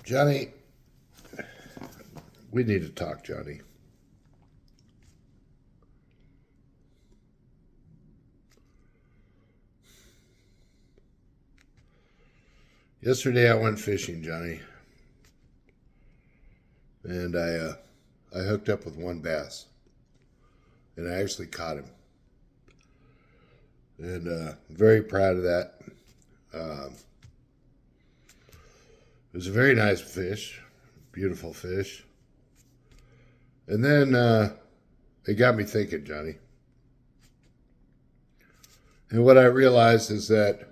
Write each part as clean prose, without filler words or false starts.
Johnny, we need to talk, Johnny. Yesterday I went fishing, Johnny, and I hooked up with one bass, and I actually caught him, and I'm very proud of that. Um, it was a very nice fish, beautiful fish, and then it got me thinking, Johnny. And what I realized is that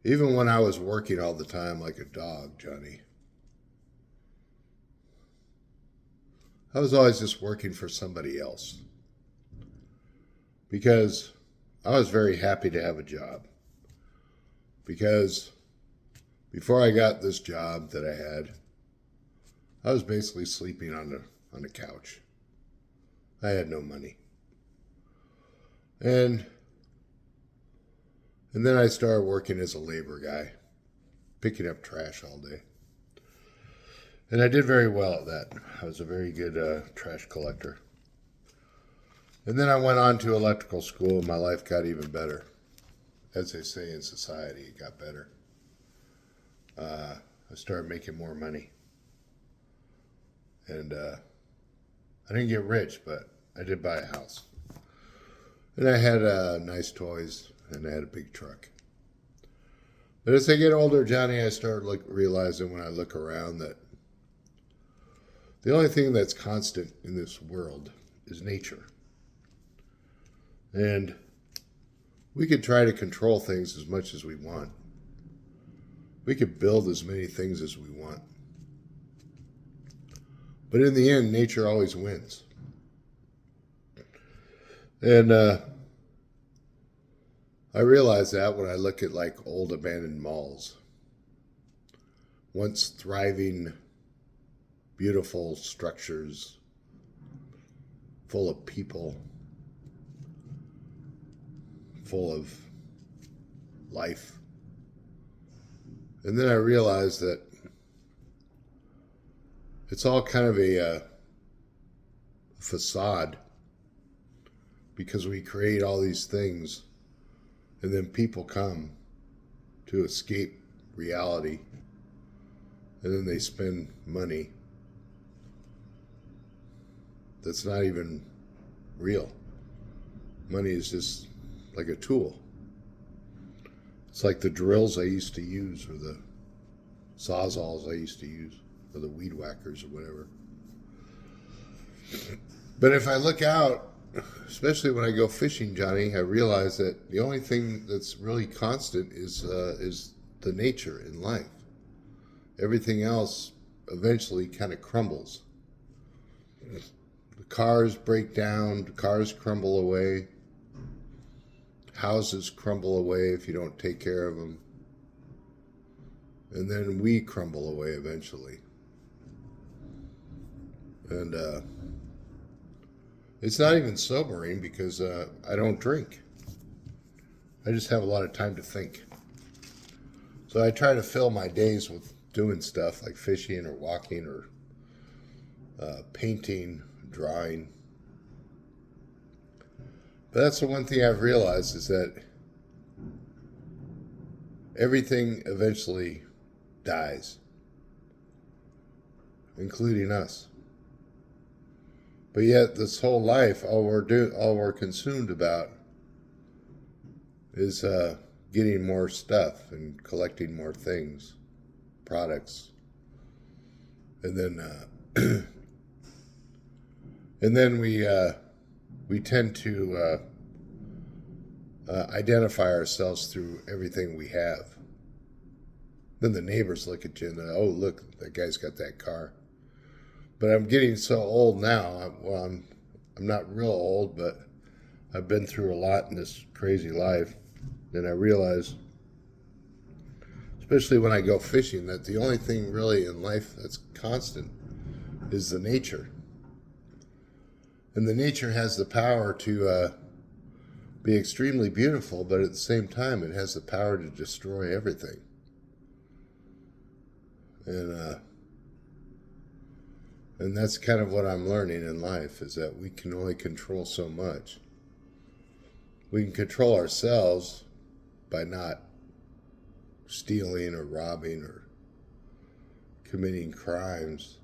even when I was working all the time like a dog, Johnny, I was always just working for somebody else because I was very happy to have a job. Because before I got this job that I had, I was basically sleeping on the couch. I had no money. And then I started working as a labor guy, picking up trash all day. And I did very well at that. I was a very good trash collector. And then I went on to electrical school, and my life got even better. As they say in society, it got better. I started making more money. And I didn't get rich, but I did buy a house. And I had nice toys, and I had a big truck. But as I get older, Johnny, I start realizing when I look around that the only thing that's constant in this world is nature. And we could try to control things as much as we want. We could build as many things as we want. But in the end, nature always wins. And I realize that when I look at like old abandoned malls. Once thriving, beautiful structures full of people, full of life. And then I realized that it's all kind of a facade because we create all these things and then people come to escape reality and then they spend money that's not even real. Money is just like a tool. It's like the drills I used to use or the sawzalls I used to use or the weed whackers or whatever. But if I look out, especially when I go fishing, Johnny, I realize that the only thing that's really constant is the nature in life. Everything else eventually kind of crumbles. The cars break down, the cars crumble away. Houses crumble away if you don't take care of them. And then we crumble away eventually. And it's not even sobering because I don't drink. I just have a lot of time to think. So I try to fill my days with doing stuff like fishing or walking or painting, drawing. But that's the one thing I've realized is that everything eventually dies, including us. But yet, this whole life, all we're consumed about is getting more stuff and collecting more things, products, and then and then we tend to identify ourselves through everything we have. Then the neighbors look at you and they're, oh, look, that guy's got that car. But I'm getting so old now. I'm not real old, but I've been through a lot in this crazy life. And I realize, especially when I go fishing, that the only thing really in life that's constant is the nature. And the nature has the power to be extremely beautiful, but at the same time, it has the power to destroy everything. And and that's kind of what I'm learning in life, is that we can only control so much. We can control ourselves by not stealing or robbing or committing crimes.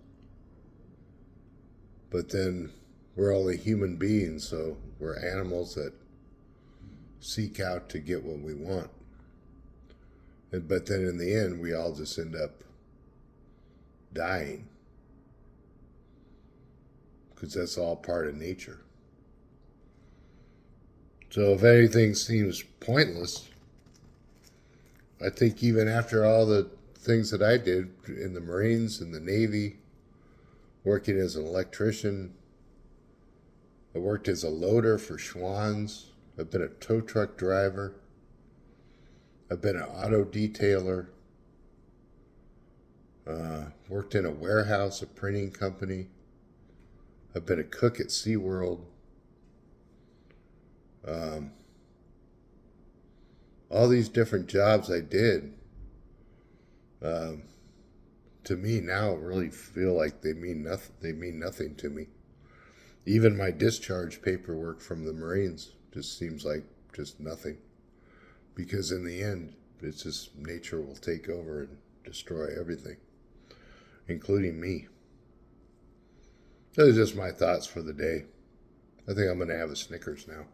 But then we're only human beings, so we're animals that seek out to get what we want. But then in the end, we all just end up dying, because that's all part of nature. So if anything seems pointless, I think even after all the things that I did in the Marines and the Navy, working as an electrician, I worked as a loader for Schwann's, I've been a tow truck driver, I've been an auto detailer, worked in a warehouse, a printing company, I've been a cook at SeaWorld. All these different jobs I did, to me now really feel like they mean nothing. They mean nothing to me. Even my discharge paperwork from the Marines just seems like just nothing, because in the end, it's just nature will take over and destroy everything, including me. Those are just my thoughts for the day. I think I'm going to have a Snickers now.